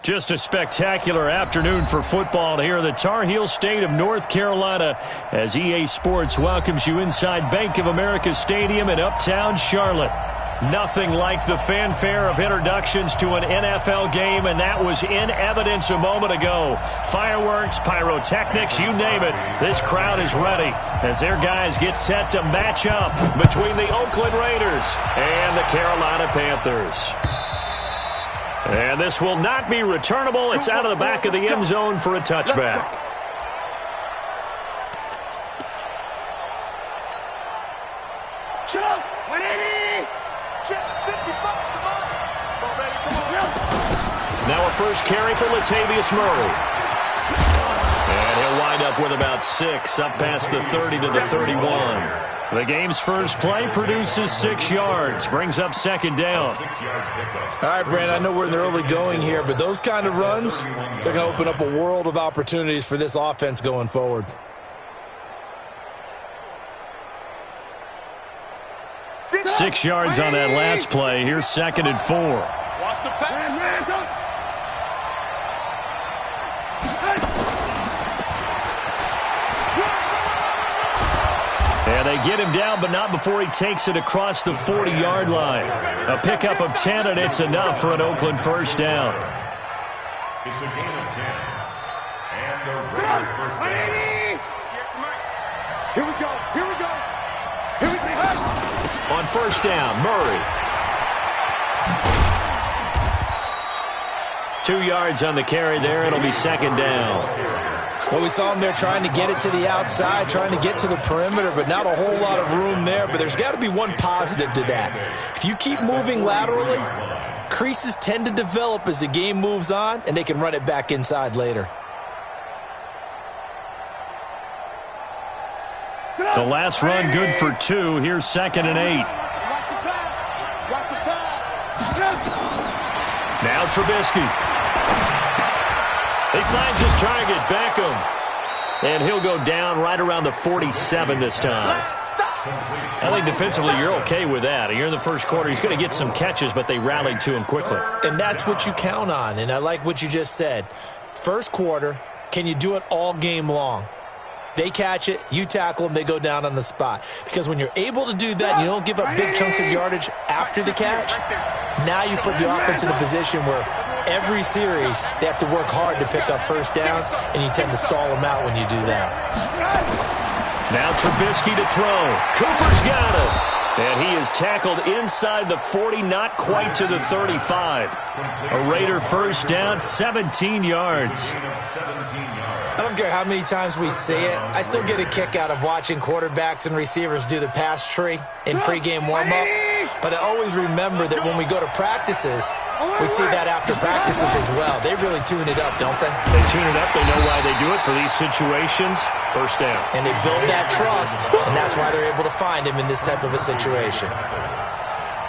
Just a spectacular afternoon for football here in the Tar Heel state of North Carolina as EA Sports welcomes you inside Bank of America Stadium in Uptown Charlotte. Nothing like the fanfare of introductions to an NFL game, and that was in evidence a moment ago. Fireworks, pyrotechnics, you name it. This crowd is ready as their guys get set to match up between the Oakland Raiders and the Carolina Panthers. And this will not be returnable. It's out of the back of the end zone for a touchback. Now a first carry for Latavius Murray. And he'll wind up with about 6, up past the 30 to the 31. The game's first play produces 6 yards, brings up second down. All right, Brandon, I know we're in the early going here, but those kind of runs, they're going to open up a world of opportunities for this offense going forward. Six yards on that last play. Here's second and 4. Watch the pass. And they get him down, but not before he takes it across the 40-yard line. A pickup of 10, and it's enough for an Oakland first down. It's a gain of 10. And the Raiders first down. Here we go. Here we go. Here we go. On first down, Murray. 2 yards on the carry there. It'll be second down. Well, we saw him there trying to get it to the outside, trying to get to the perimeter, but not a whole lot of room there. But there's got to be one positive to that. If you keep moving laterally, creases tend to develop as the game moves on, and they can run it back inside later. The last run good for 2. Here's second and 8. Watch the pass. Watch the pass. Now Trubisky. He finds his target, Beckham. And he'll go down right around the 47 this time. I think defensively you're okay with that. You're in the first quarter. He's going to get some catches, but they rallied to him quickly. And that's what you count on, and I like what you just said. First quarter, can you do it all game long? They catch it, you tackle them, they go down on the spot. Because when you're able to do that, you don't give up big chunks of yardage after the catch. Now you put the offense in a position where every series they have to work hard to pick up first downs, and you tend to stall them out when you do that. Now Trubisky to throw. Cooper's got it. And he is tackled inside the 40, not quite to the 35. A Raider first down, 17 yards. I don't care how many times we see it. I still get a kick out of watching quarterbacks and receivers do the pass tree in pregame warm-up. But I always remember that when we go to practices, we see that after practices as well. They really tune it up, don't they? They tune it up. They know why they do it for these situations. First down. And they build that trust, and that's why they're able to find him in this type of a situation.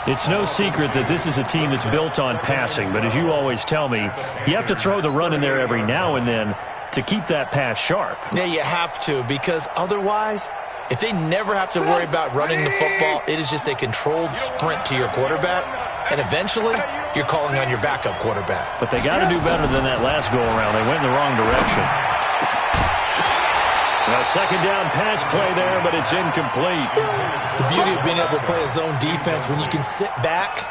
It's no secret that this is a team that's built on passing, but as you always tell me, you have to throw the run in there every now and then to keep that pass sharp. Yeah, you have to, because otherwise, if they never have to worry about running the football, it is just a controlled sprint to your quarterback, and eventually you're calling on your backup quarterback. But they got to do better than that last go-around. They went in the wrong direction. A second down pass play there, but it's incomplete. The beauty of being able to play a zone defense, when you can sit back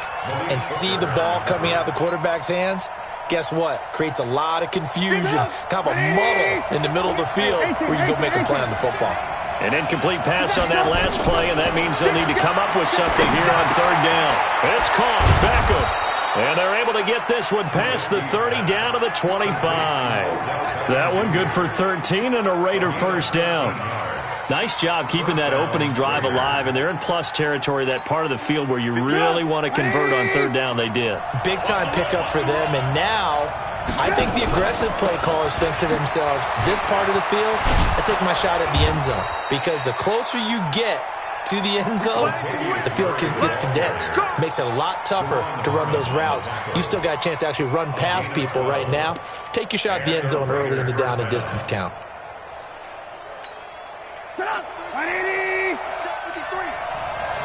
and see the ball coming out of the quarterback's hands, guess what? Creates a lot of confusion, kind of a muddle in the middle of the field where you go make a play on the football. An incomplete pass on that last play, and that means they'll need to come up with something here on third down. It's caught. Beckham. And they're able to get this one past the 30 down to the 25. That one good for 13 and a Raider first down. Nice job keeping that opening drive alive, and they're in plus territory, that part of the field where you really want to convert on third down. They did. Big-time pickup for them, and now I think the aggressive play callers think to themselves, this part of the field, I take my shot at the end zone, because the closer you get to the end zone, the field gets condensed. Makes it a lot tougher to run those routes. You still got a chance to actually run past people right now. Take your shot at the end zone early in the down and distance count. Get up! 180! 53!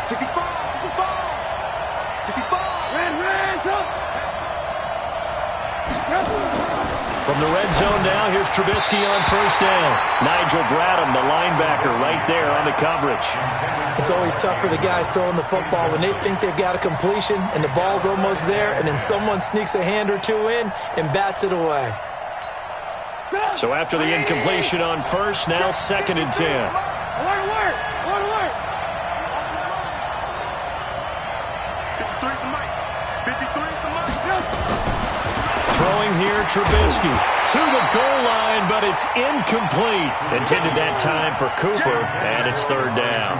65! 65! 65! Red, go! From the red zone now, here's Trubisky on first down. Nigel Bradham, the linebacker, right there on the coverage. It's always tough for the guys throwing the football when they think they've got a completion and the ball's almost there, and then someone sneaks a hand or two in and bats it away. So after the incompletion on first, now 2nd and 10. Alert! 53 at the mic. 53 at the mic. Throwing here, Trubisky to the goal line, but it's incomplete. Intended that time for Cooper, and it's 3rd down.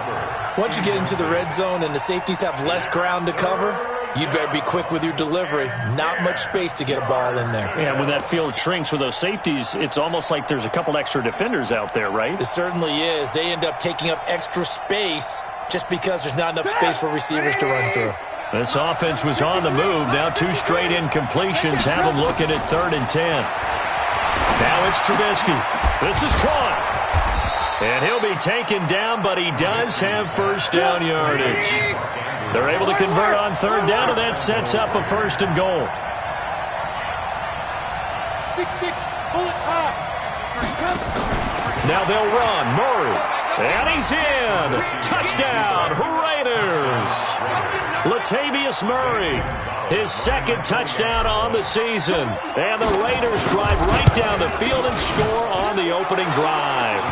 Once you get into the red zone and the safeties have less ground to cover, you better be quick with your delivery. Not much space to get a ball in there. Yeah, when that field shrinks with those safeties, it's almost like there's a couple extra defenders out there, right? It certainly is. They end up taking up extra space just because there's not enough space for receivers to run through. This offense was on the move. Now 2 straight incompletions have them looking at 3rd and 10. Now it's Trubisky. This is caught. And he'll be taken down, but he does have first down yardage. They're able to convert on 3rd down, and that sets up a 1st and goal. 6-6, bullet high. Now they'll run. Murray. And he's in. Touchdown, Raiders. Latavius Murray, his 2nd touchdown on the season. And the Raiders drive right down the field and score on the opening drive.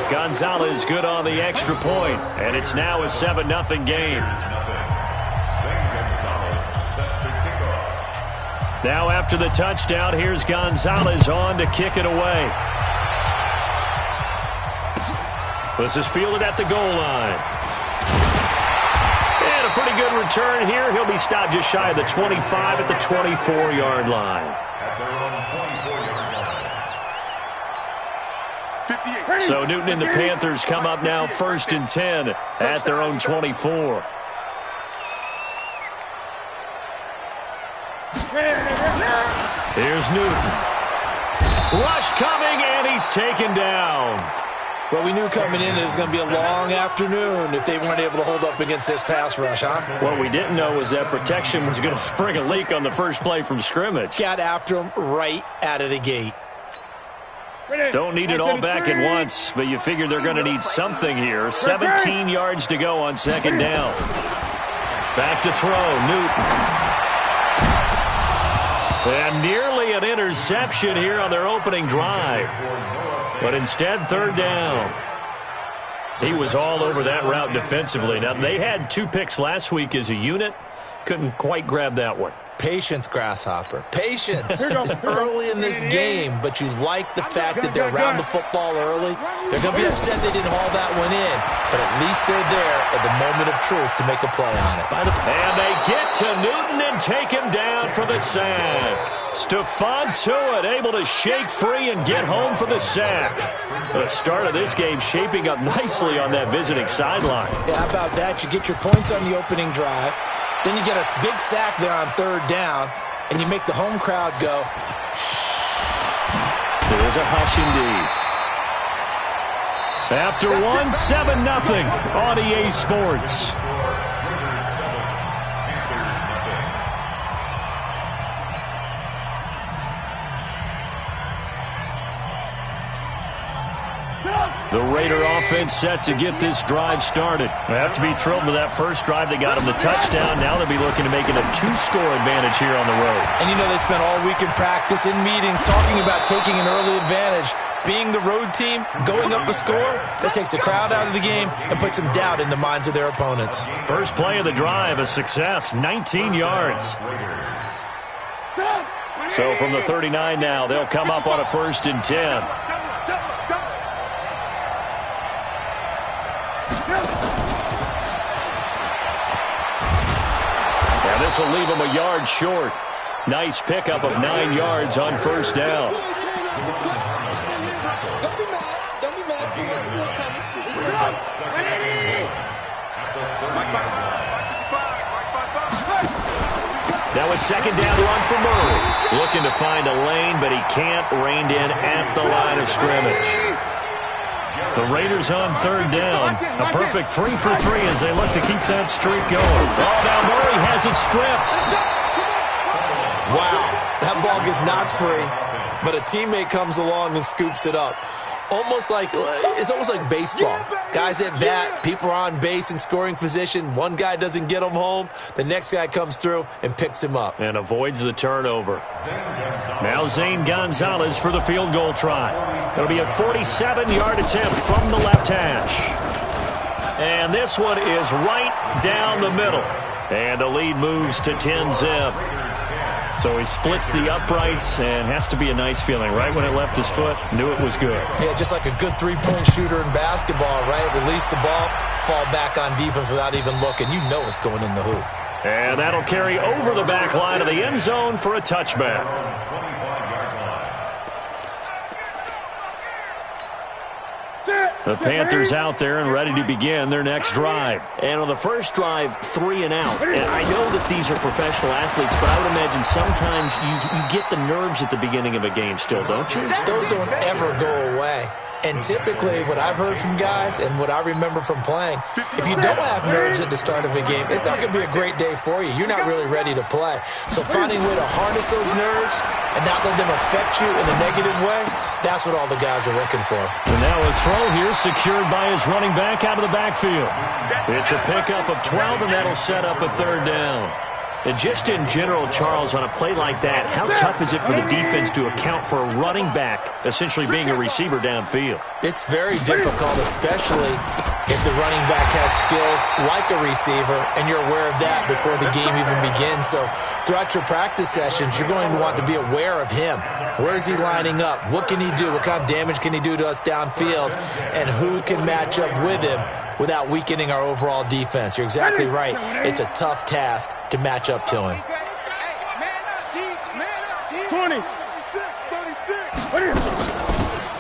Gonzalez good on the extra point, and it's now a 7-0 game. Now after the touchdown, here's Gonzalez on to kick it away. This is fielded at the goal line. And a pretty good return here. He'll be stopped just shy of the 25 at the 24-yard line. So Newton and the Panthers come up now 1st and 10 at their own 24. Here's Newton. Rush coming, and he's taken down. Well, we knew coming in it was going to be a long afternoon if they weren't able to hold up against this pass rush, huh? What we didn't know was that protection was going to spring a leak on the first play from scrimmage. Got after him right out of the gate. Don't need it all back at once, but you figure they're going to need something here. 17 yards to go on 2nd down. Back to throw, Newton. And nearly an interception here on their opening drive. But instead, 3rd down. He was all over that route defensively. Now, they had 2 picks last week as a unit. Couldn't quite grab that one. Patience, Grasshopper. Patience. It's early in this game, but you like the fact that they're around the football early. They're going to be upset they didn't haul that one in, but at least they're there at the moment of truth to make a play on it. And they get to Newton and take him down for the sack. Stephon Tuitt able to shake free and get home for the sack. The start of this game shaping up nicely on that visiting sideline. Yeah, how about that? You get your points on the opening drive. Then you get a big sack there on 3rd down, and you make the home crowd go. There's a hush indeed. After 7-0 on EA Sports. The Raider offense set to get this drive started. They have to be thrilled with that first drive. They got them the touchdown. Now they'll be looking to make it a 2-score advantage here on the road. And you know they spent all week in practice, in meetings, talking about taking an early advantage. Being the road team, going up a score, that takes the crowd out of the game and puts some doubt in the minds of their opponents. First play of the drive, a success, 19 yards. So from the 39 now, they'll come up on a 1st and 10. And this will leave them a yard short. Nice pickup of 9 yards on 1st down. Now a 2nd down run for Murray. Looking to find a lane, but he can't. Reined in at the line of scrimmage. The Raiders on 3rd down. A perfect 3 for 3 as they look to keep that streak going. Oh, now Murray has it stripped. Wow, that ball gets knocked free. but a teammate comes along and scoops it up. It's almost like baseball. Guys at bat, people are on base in scoring position. One guy doesn't get him home. The next guy comes through and picks him up. And avoids the turnover. Now Zane Gonzalez for the field goal try. It'll be a 47-yard attempt from the left hash. And this one is right down the middle. And the lead moves to 10-zip. So he splits the uprights, and has to be a nice feeling. Right when it left his foot, knew it was good. Yeah, just like a good three-point shooter in basketball, right? Release the ball, fall back on defense without even looking. You know it's going in the hoop. And that'll carry over the back line of the end zone for a touchback. The Panthers out there and ready to begin their next drive. And on the first drive, 3 and out. And I know that these are professional athletes, but I would imagine sometimes you get the nerves at the beginning of a game still, don't you? Those don't ever go away. And typically, what I've heard from guys and what I remember from playing, if you don't have nerves at the start of a game, it's not going to be a great day for you. You're not really ready to play. So finding a way to harness those nerves and not let them affect you in a negative way, that's what all the guys are looking for. And now a throw here secured by his running back out of the backfield. It's a pickup of 12, and that'll set up a third down. And just in general, Charles, on a play like that, how tough is it for the defense to account for a running back essentially being a receiver downfield? It's very difficult, especially if the running back has skills like a receiver, and you're aware of that before the game even begins. So throughout your practice sessions, you're going to want to be aware of him. Where is he lining up? What can he do? What kind of damage can he do to us downfield? And who can match up with him without weakening our overall defense? You're exactly right. It's a tough task to match up to him. 20.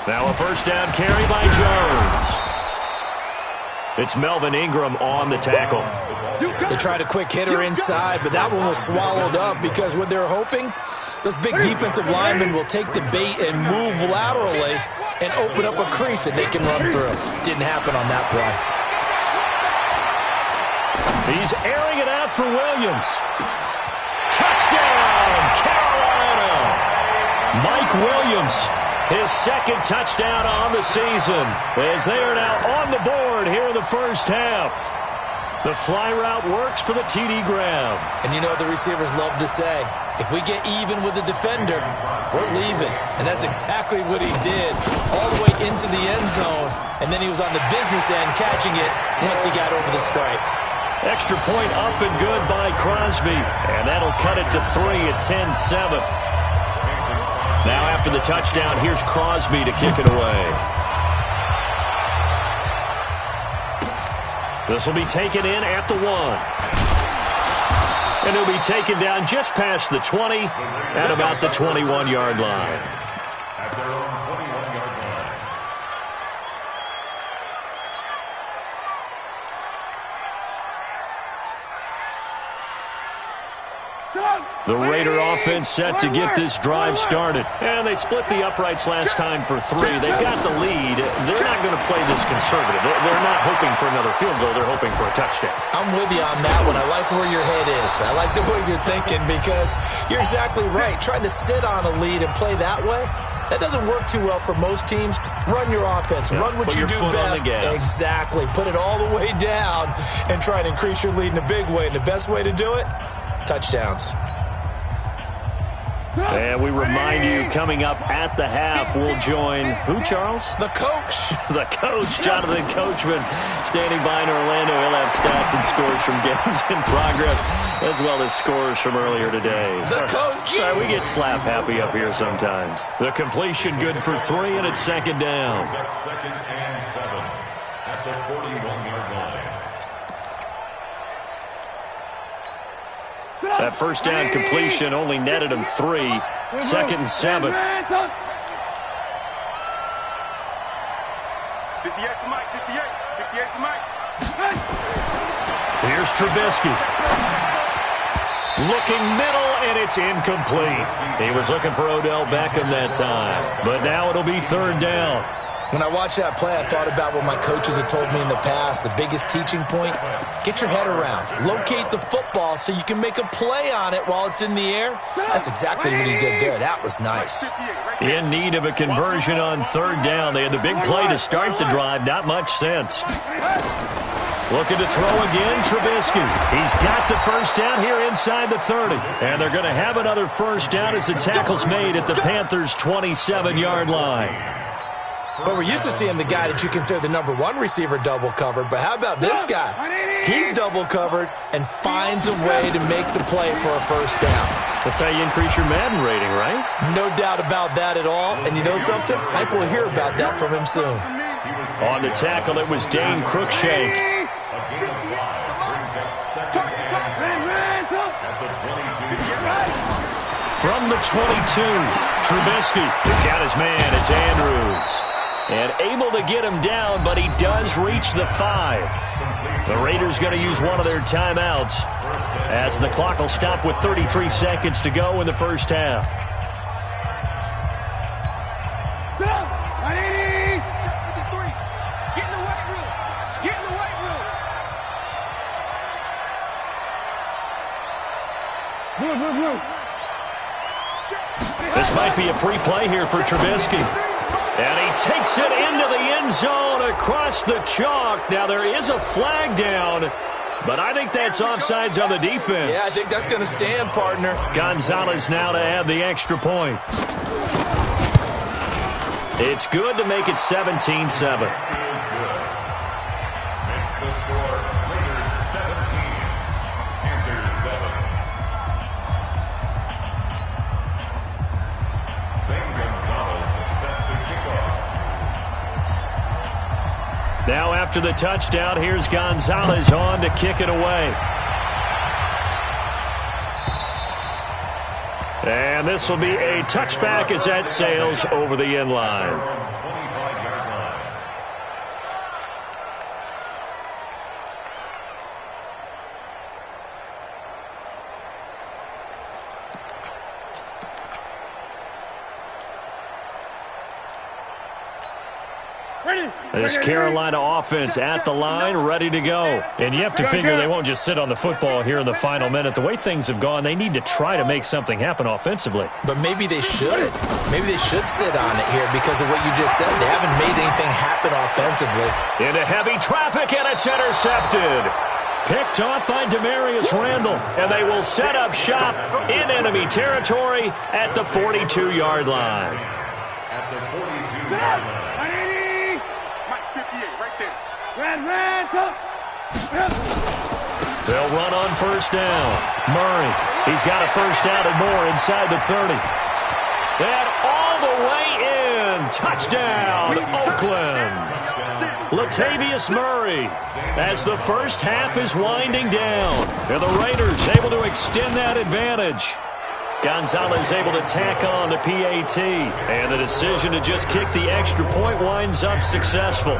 Now a first down carry by Jones. It's Melvin Ingram on the tackle. They tried a quick hitter inside, but that one was swallowed up because what they're hoping, those big defensive linemen will take the bait and move laterally and open up a crease that they can run through. Didn't happen on that play. He's airing it out for Williams. Touchdown, Carolina! Mike Williams, his second touchdown on the season, as they are now on the board here in the first half. The fly route works for the TD grab. And you know the receivers love to say, if we get even with the defender, we're leaving. And that's exactly what he did, all the way into the end zone. And then he was on the business end catching it once he got over the stripe. Extra point up and good by Crosby. And that'll cut it to 3 at 10-7. Now after the touchdown, here's Crosby to kick it away. This will be taken in at the 1. And he'll be taken down just past the 20 at about the 21-yard line. At their own 21-yard line. The Raider offense set to get this drive started. And they split the uprights last time for 3. They've got the lead. They're not going to play this conservative. They're not hoping for another field goal. They're hoping for a touchdown. I'm with you on that one. I like where your head is. I like the way you're thinking because you're exactly right. Trying to sit on a lead and play that way, that doesn't work too well for most teams. Run your offense. Yeah, run what you do best. Exactly. Put it all the way down and try and increase your lead in a big way. And the best way to do it, touchdowns. And we remind you, coming up at the half, we'll join who, Charles? The coach. The coach, Jonathan Coachman, standing by in Orlando. He'll have stats and scores from games in progress, as well as scores from earlier today. The coach. Sorry, we get slap happy up here sometimes. The completion good for 3, and it's second down. Second and 7 at the 41-yard line. That first down completion only netted him 3. Second and 7. 58 for Mike, 58 for Mike. Here's Trubisky. Looking middle, and it's incomplete. He was looking for Odell Beckham that time. But now it'll be third down. When I watched that play, I thought about what my coaches had told me in the past. The biggest teaching point, get your head around. Locate the football so you can make a play on it while it's in the air. That's exactly what he did there. That was nice. In need of a conversion on third down. They had the big play to start the drive. Not much sense. Looking to throw again, Trubisky. He's got the first down here inside the 30. And they're going to have another first down as the tackle's made at the Panthers' 27-yard line. But we're used to seeing the guy that you consider the number one receiver double covered. But how about this guy? He's double covered and finds a way to make the play for a first down. That's how you increase your Madden rating, right? No doubt about that at all. And you know something? I think we'll hear about that from him soon. On the tackle, it was Dane Cruikshank. From the 22, Trubisky has got his man. It's Andrews. And able to get him down, but he does reach the 5. The Raiders going to use one of their timeouts as the clock will stop with 33 seconds to go in the first half. This might be a free play here for Trubisky. And he takes it into the end zone across the chalk. Now, there is a flag down, but I think that's offsides on the defense. Yeah, I think that's going to stand, partner. Gonzalez now to add the extra point. It's good to make it 17-7. Now after the touchdown, here's Gonzalez on to kick it away. And this will be a touchback as that sails over the end line. This Carolina offense at the line, ready to go. And you have to figure they won't just sit on the football here in the final minute. The way things have gone, they need to try to make something happen offensively. But maybe they should. Maybe they should sit on it here because of what you just said. They haven't made anything happen offensively. Into heavy traffic, and it's intercepted. Picked off by Demarius Randall, and they will set up shop in enemy territory at the 42-yard line. At the 42-yard line. They'll run on first down. Murray, he's got a first down and more inside the 30. And all the way in. Touchdown, Oakland. Latavius Murray as the first half is winding down. And the Raiders able to extend that advantage. Gonzalez able to tack on the PAT. And the decision to just kick the extra point winds up successful.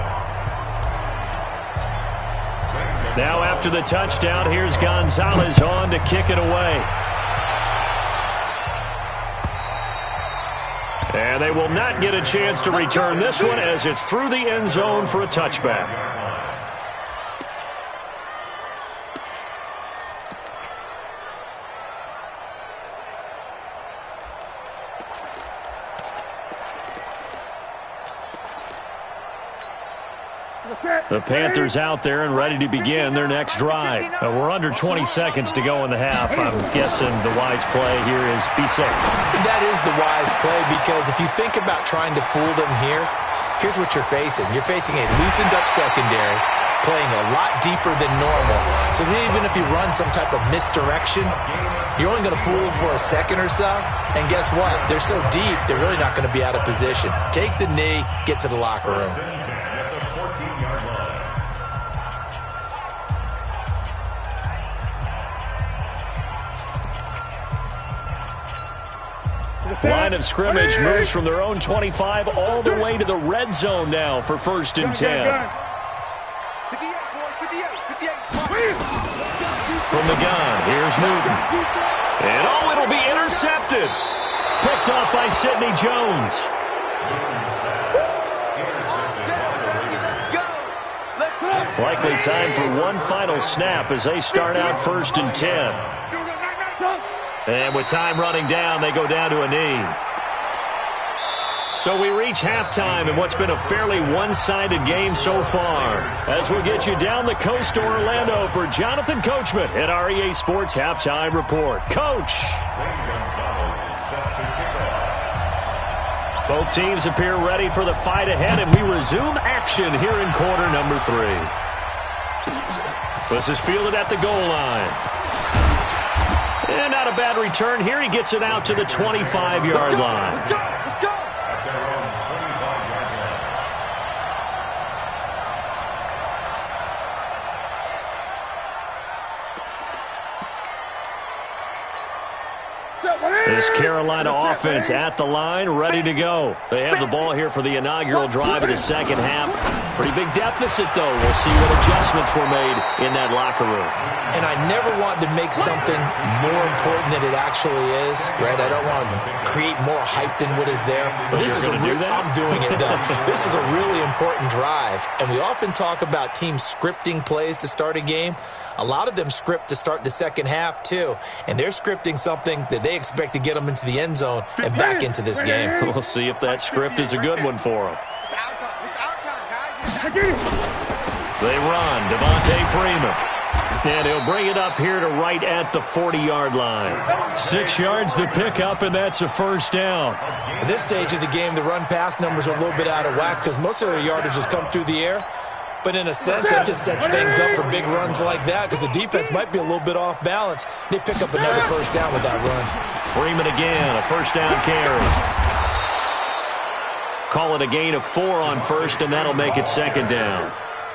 Now after the touchdown, here's Gonzalez on to kick it away. And they will not get a chance to return this one as it's through the end zone for a touchback. The Panthers out there and ready to begin their next drive. We're under 20 seconds to go in the half. I'm guessing the wise play here is be safe. That is the wise play because if you think about trying to fool them here, here's what you're facing. You're facing a loosened up secondary, playing a lot deeper than normal. So even if you run some type of misdirection, you're only going to fool them for a second or so. And guess what? They're so deep, they're really not going to be out of position. Take the knee, get to the locker room. Line of scrimmage moves from their own 25 all the way to the red zone now for 1st and 10. From the gun, here's Newton. And it'll be intercepted. Picked off by Sidney Jones. Likely time for one final snap as they start out 1st and 10. And with time running down, they go down to a knee. So we reach halftime in what's been a fairly one-sided game so far. As we'll get you down the coast to Orlando for Jonathan Coachman at our EA Sports Halftime Report. Coach! Both teams appear ready for the fight ahead, and we resume action here in quarter number 3. This is fielded at the goal line. And not a bad return here. He gets it out to the 25-yard line. Let's go! Let's go! This Carolina offense at the line, ready to go. They have the ball here for the inaugural drive of the second half. Pretty big deficit, though. We'll see what adjustments were made in that locker room. And I never want to make something more important than it actually is, right? I don't want to create more hype than what is there. But this is I'm doing it, though. This is a really important drive. And we often talk about teams scripting plays to start a game. A lot of them script to start the second half, too. And they're scripting something that they expect to get them into the end zone and back into this game. We'll see if that script is a good one for them. It's our time. It's our time, guys. They run. Devontae Freeman. And he'll bring it up here to right at the 40-yard line. 6 yards the pickup, and that's a first down. At this stage of the game, the run-pass numbers are a little bit out of whack because most of their yardage has come through the air. But in a sense, that just sets things up for big runs like that because the defense might be a little bit off balance. They pick up another first down with that run. Freeman again, a first down carry. Call it a gain of 4 on first, and that'll make it second down.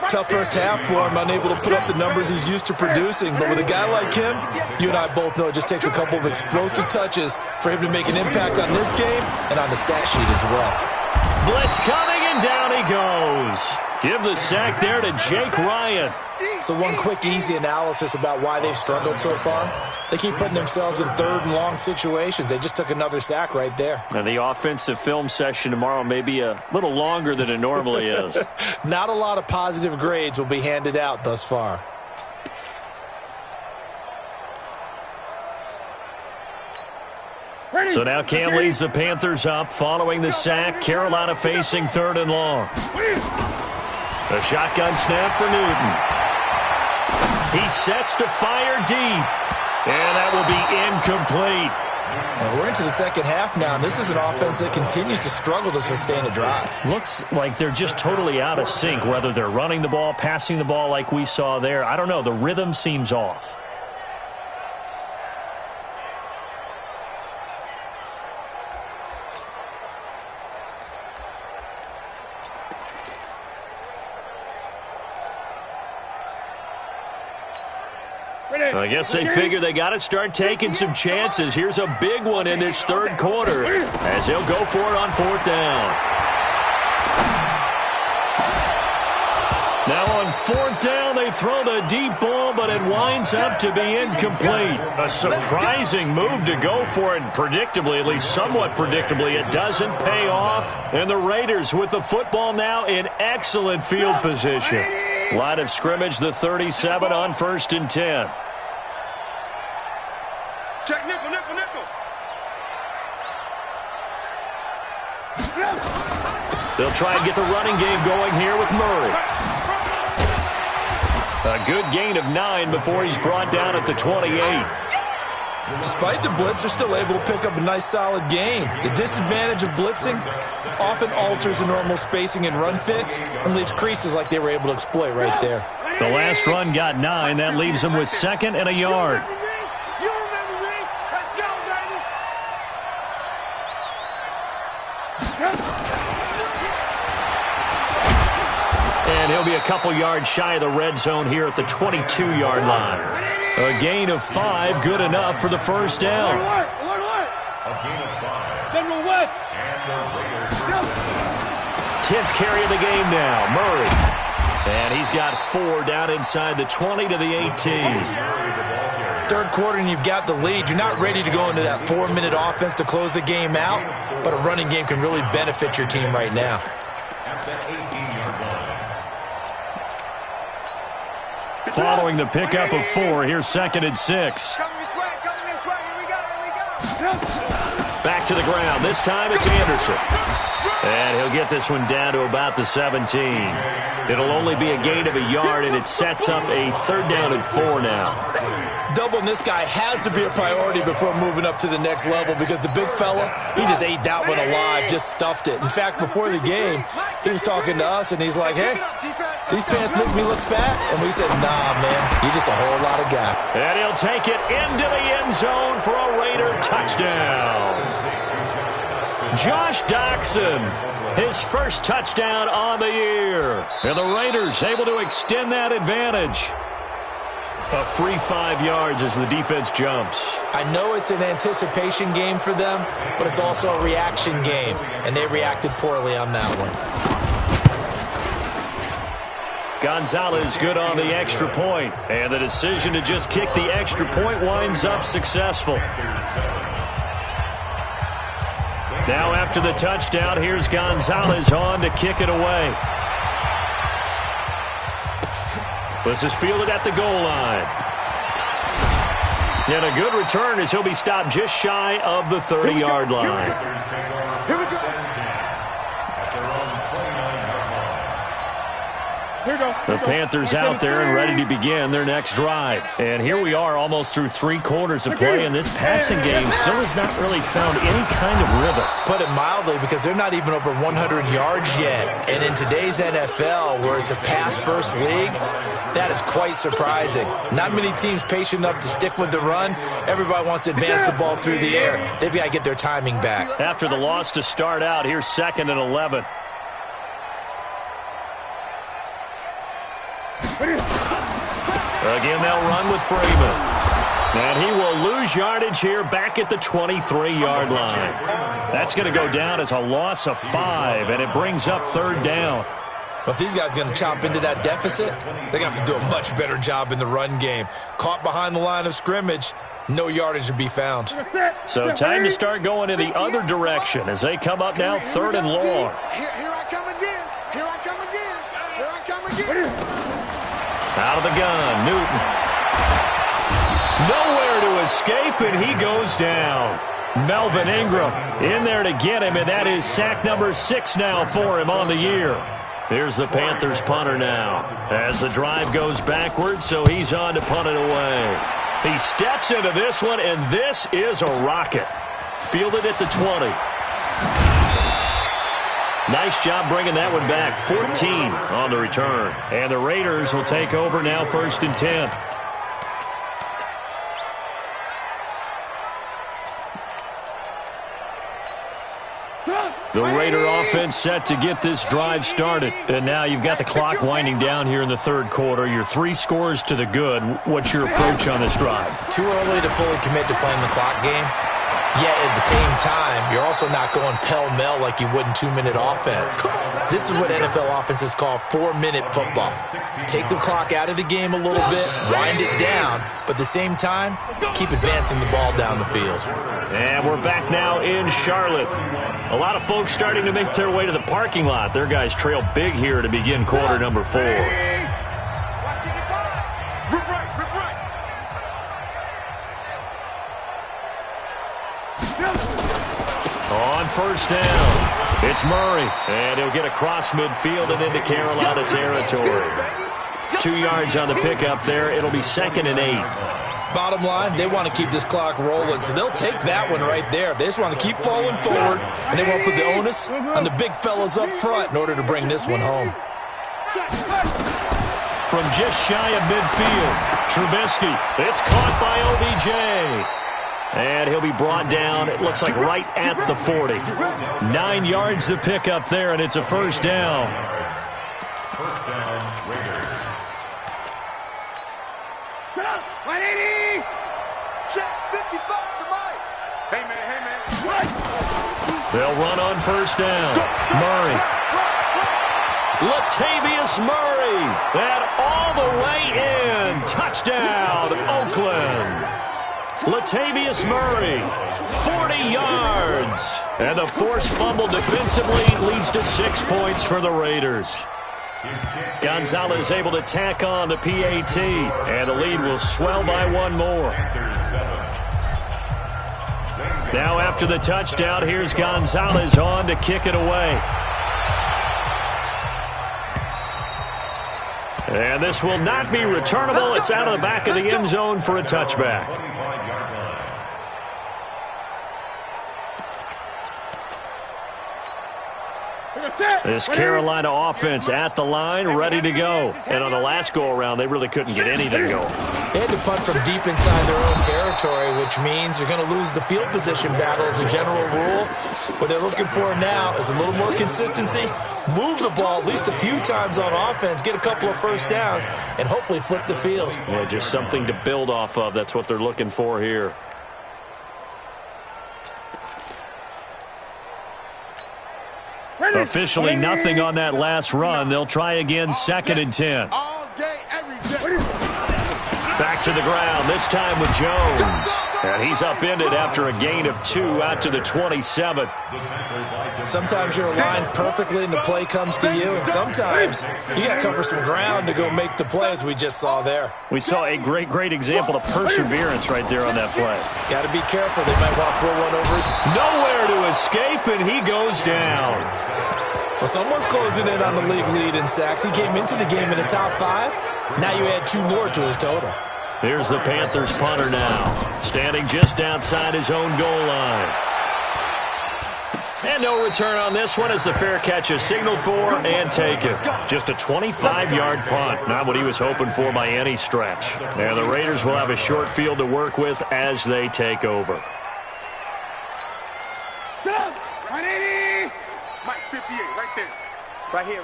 Tough first half for him, unable to put up the numbers he's used to producing. But with a guy like him, you and I both know it just takes a couple of explosive touches for him to make an impact on this game and on the stat sheet as well. Blitz coming, and down he goes. Give the sack there to Jake Ryan. So one quick, easy analysis about why they've struggled so far. They keep putting themselves in third and long situations. They just took another sack right there. And the offensive film session tomorrow may be a little longer than it normally is. Not a lot of positive grades will be handed out thus far. So now Cam leads the Panthers up following the sack. Carolina facing 3rd and long. A shotgun snap for Newton. He sets to fire deep. And that will be incomplete. And we're into the second half now, and this is an offense that continues to struggle to sustain a drive. Looks like they're just totally out of sync, whether they're running the ball, passing the ball like we saw there. I don't know. The rhythm seems off. I guess they figure they got to start taking some chances. Here's a big one in this third quarter as he'll go for it on 4th down. Now on 4th down, they throw the deep ball, but it winds up to be incomplete. A surprising move to go for it. Predictably, at least somewhat predictably, it doesn't pay off. And the Raiders with the football now in excellent field position. Line of scrimmage, the 37 on 1st and 10. Check nickel, nickel, nickel. They'll try and get the running game going here with Murray. A good gain of 9 before he's brought down at the 28. Despite the blitz, they're still able to pick up a nice, solid gain. The disadvantage of blitzing often alters the normal spacing and run fits and leaves creases like they were able to exploit right there. The last run got 9. That leaves them with 2nd and a yard. You remember me? Let's go, baby. And he'll be a couple yards shy of the red zone here at the 22-yard line. A gain of 5, good enough for the first down. Alert. A gain of 5. General West. And the Raiders. 10th carry of the game now, Murray. And he's got 4 down inside the 20 to the 18. Third quarter and you've got the lead. You're not ready to go into that 4-minute offense to close the game out, but a running game can really benefit your team right now. At the 18-yard line. following the pickup of 4. Here's 2nd and 6. Back to the ground. This time it's Anderson. And he'll get this one down to about the 17. It'll only be a gain of a yard, and it sets up a 3rd down and 4 now. Doubling this guy has to be a priority before moving up to the next level because the big fella, he just ate that one alive, just stuffed it. In fact, before the game, he was talking to us, and he's like, hey, these pants make me look fat. And we said, nah, man, you're just a whole lot of guy. And he'll take it into the end zone for a Raider touchdown. Josh Doxson, his first touchdown on the year. And the Raiders able to extend that advantage. A free 5 yards as the defense jumps. I know it's an anticipation game for them, but it's also a reaction game, and they reacted poorly on that one. Gonzalez good on the extra point, and the decision to just kick the extra point winds up successful. Now after the touchdown, here's Gonzalez on to kick it away. This is fielded at the goal line. And a good return as he'll be stopped just shy of the 30-yard line. Here we go. The Panthers out there and ready to begin their next drive. And here we are almost through 3 quarters of play, and this passing game still has not really found any kind of rhythm. Put it mildly, because they're not even over 100 yards yet. And in today's NFL, where it's a pass-first league, that is quite surprising. Not many teams patient enough to stick with the run. Everybody wants to advance the ball through the air. They've got to get their timing back. After the loss to start out, here's 2nd and 11. Again, they'll run with Freeman. And he will lose yardage here back at the 23-yard line. That's going to go down as a loss of 5, and it brings up 3rd down. But if these guys are going to chop into that deficit, they're going to have to do a much better job in the run game. Caught behind the line of scrimmage, no yardage to be found. So time to start going in the other direction as they come up now 3rd and long. Here I come again. Here I come again. Here I come again. Out of the gun, Newton. Nowhere to escape, and he goes down. Melvin Ingram in there to get him, and that is sack number 6 now for him on the year. Here's the Panthers punter now as the drive goes backwards, so he's on to punt it away. He steps into this one, and this is a rocket. Fielded at the 20. Nice job bringing that one back. 14 on the return. And the Raiders will take over now 1st and 10. The Raider offense set to get this drive started. And now you've got the clock winding down here in the 3rd quarter. Your 3 scores to the good. What's your approach on this drive? Too early to fully commit to playing the clock game. Yet at the same time, you're also not going pell-mell like you would in 2-minute offense. This is what NFL offenses call 4-minute football. Take the clock out of the game a little bit, wind it down, but at the same time, keep advancing the ball down the field. And we're back now in Charlotte. A lot of folks starting to make their way to the parking lot. Their guys trail big here to begin quarter number 4. On 1st down, it's Murray, and he'll get across midfield and into Carolina territory. 2 yards on the pickup there. It'll be 2nd and 8. Bottom line, they want to keep this clock rolling, so they'll take that one right there. They just want to keep falling forward, and they won't put the onus on the big fellas up front in order to bring this one home. From just shy of midfield, Trubisky. It's caught by OBJ. And he'll be brought down, it looks like right at the 40. 9 yards to pick up there, and it's a 1st down. 1st down, Raiders. 180. Check 55 for Mike. Hey, man. They'll run on 1st down. Murray. Latavius Murray. And all the way in. Touchdown, Oakland. Latavius Murray, 40 yards. And the forced fumble defensively leads to 6 points for the Raiders. Gonzalez able to tack on the PAT, and the lead will swell by one more. Now after the touchdown, here's Gonzalez on to kick it away. And this will not be returnable. It's out of the back of the end zone for a touchback. This Carolina offense at the line, ready to go. And on the last go-around, they really couldn't get anything going. They had to punt from deep inside their own territory, which means you're going to lose the field position battle as a general rule. What they're looking for now is a little more consistency, move the ball at least a few times on offense, get a couple of first downs, and hopefully flip the field. Yeah, just something to build off of. That's what they're looking for here. Officially nothing on that last run. They'll try again, 2nd and 10. All day, every day. Back to the ground, this time with Jones. And he's upended after a gain of 2 out to the 27. Sometimes you're aligned perfectly and the play comes to you, and sometimes you got to cover some ground to go make the play, as we just saw there. We saw a great example of perseverance right there on that play. Got to be careful. They might want to throw one over his... Nowhere to escape, and he goes down. Well, someone's closing in on the league lead in sacks. He came into the game in the top 5. Now you add 2 more to his total. Here's the Panthers punter now, standing just outside his own goal line. And no return on this one as the fair catch is signaled for and taken. Just a 25-yard punt, not what he was hoping for by any stretch. And the Raiders will have a short field to work with as they take over. Mike 58, right there. Right here.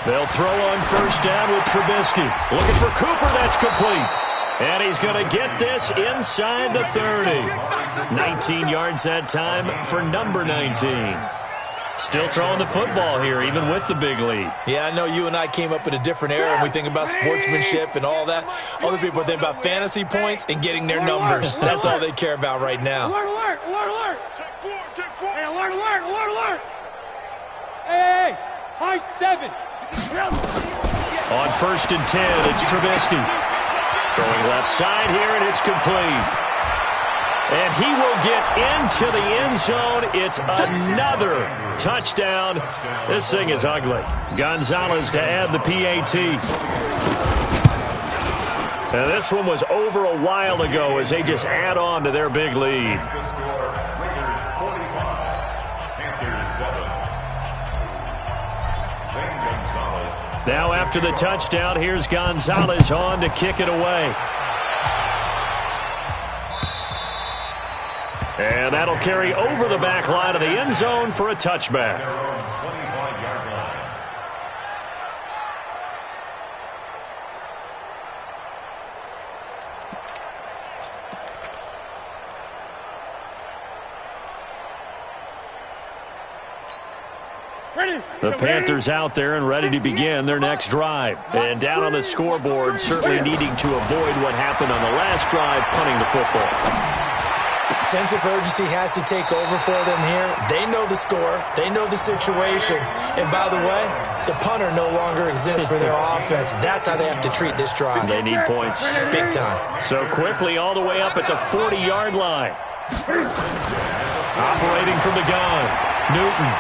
They'll throw on first down with Trubisky. Looking for Cooper, that's complete. And he's going to get this inside the 30. 19 yards that time for number 19. Still throwing the football here, even with the big lead. Yeah, I know you and I came up in a different era, and we think about sportsmanship and all that. Other people think about fantasy points and getting their numbers. That's all they care about right now. Alert, alert, alert, alert. Take 4. Hey, alert, alert, alert, alert. Hey, high 7. On first and 10, it's Trubisky. Throwing left side here, and it's complete. And he will get into the end zone. It's another touchdown. This thing is ugly. Gonzalez to add the PAT. And this one was over a while ago as they just add on to their big lead. Now after the touchdown, here's Gonzalez on to kick it away. And that'll carry over the back line of the end zone for a touchback. The Panthers out there and ready to begin their next drive. And down on the scoreboard, certainly needing to avoid what happened on the last drive, punting the football. Sense of urgency has to take over for them here. They know the score. They know the situation. And by the way, the punter no longer exists for their offense. That's how they have to treat this drive. They need points. Big time. So quickly all the way up at the 40-yard line. Operating from the gun, Newton.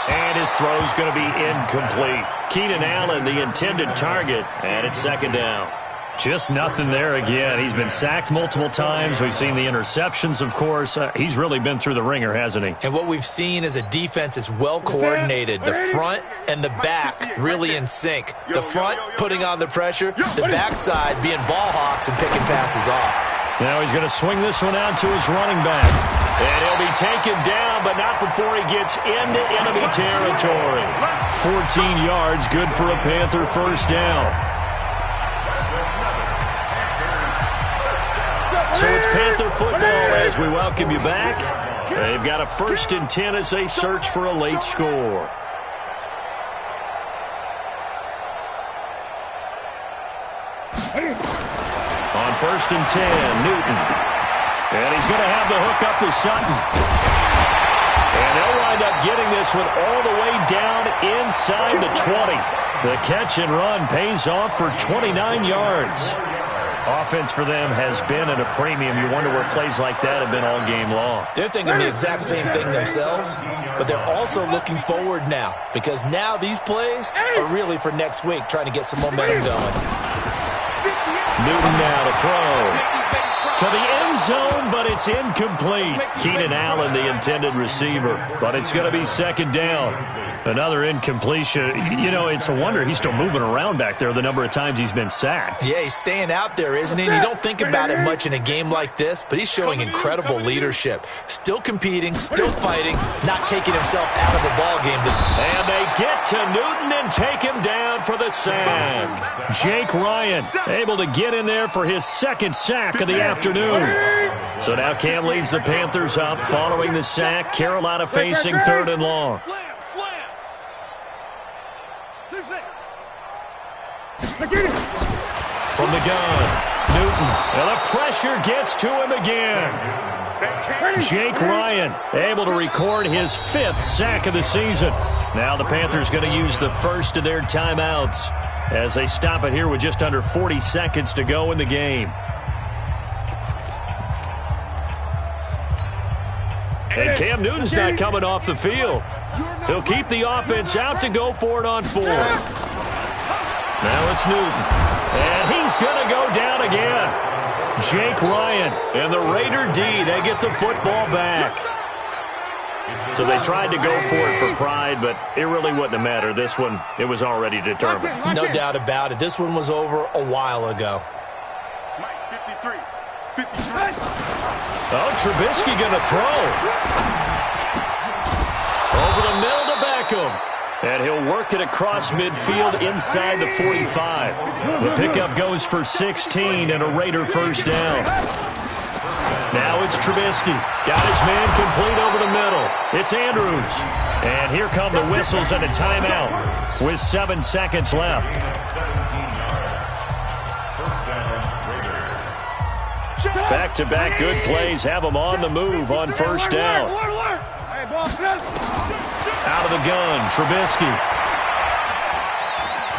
And his throw's going to be incomplete. Keenan Allen, the intended target, and it's 2nd down. Just nothing there again. He's been sacked multiple times. We've seen the interceptions, of course. He's really been through the ringer, hasn't he? And what we've seen is a defense that's well coordinated. The front and the back really in sync. The front putting on the pressure, the backside being ball hawks and picking passes off. Now he's going to swing this one out to his running back. And he'll be taken down, but not before he gets into enemy territory. 14 yards, good for a Panther first down. So it's Panther football as we welcome you back. They've got a 1st and 10 as they search for a late score. On 1st and 10, Newton. And he's going to have the hook up to Sutton. And they'll wind up getting this one all the way down inside the 20. The catch and run pays off for 29 yards. Offense for them has been at a premium. You wonder where plays like that have been all game long. They're thinking the exact same thing themselves, but they're also looking forward now because now these plays are really for next week, trying to get some momentum going. Newton now to throw. To the end zone, but it's incomplete. Keenan Allen, the intended receiver, but it's going to be second down. Another incompletion. You know, it's a wonder he's still moving around back there the number of times he's been sacked. Yeah, he's staying out there, isn't he? And you don't think about it much in a game like this, but he's showing incredible leadership. Still competing, still fighting, not taking himself out of a ball game. And they get to Newton and take him down for the sack. Jake Ryan able to get in there for his second sack of the afternoon. So now Cam leads the Panthers up following the sack. Carolina facing third and long. From the gun, Newton, and the pressure gets to him again. Jake Ryan able to record his 5th sack of the season. Now the Panthers going to use the first of their timeouts as they stop it here with just under 40 seconds to go in the game. And Cam Newton's not coming off the field. He'll keep the offense out to go for it on 4th. Now it's Newton, and he's going to go down again. Jake Ryan and the Raider D, they get the football back. So they tried to go for it for pride, but it really wouldn't have mattered. This one, it was already determined. No doubt about it. This one was over a while ago. Oh, Trubisky going to throw. Over the middle to Beckham. And he'll work it across midfield inside the 45. The pickup goes for 16 and a Raider first down. Now it's Trubisky. Got his man complete over the middle. It's Andrews. And here come the whistles and a timeout with 7 seconds left. Back-to-back good plays have them on the move on first down. Out of the gun, Trubisky.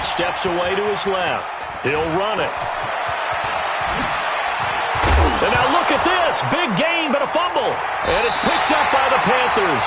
Steps away to his left. He'll run it. And now look at this. Big gain, but a fumble. And it's picked up by the Panthers.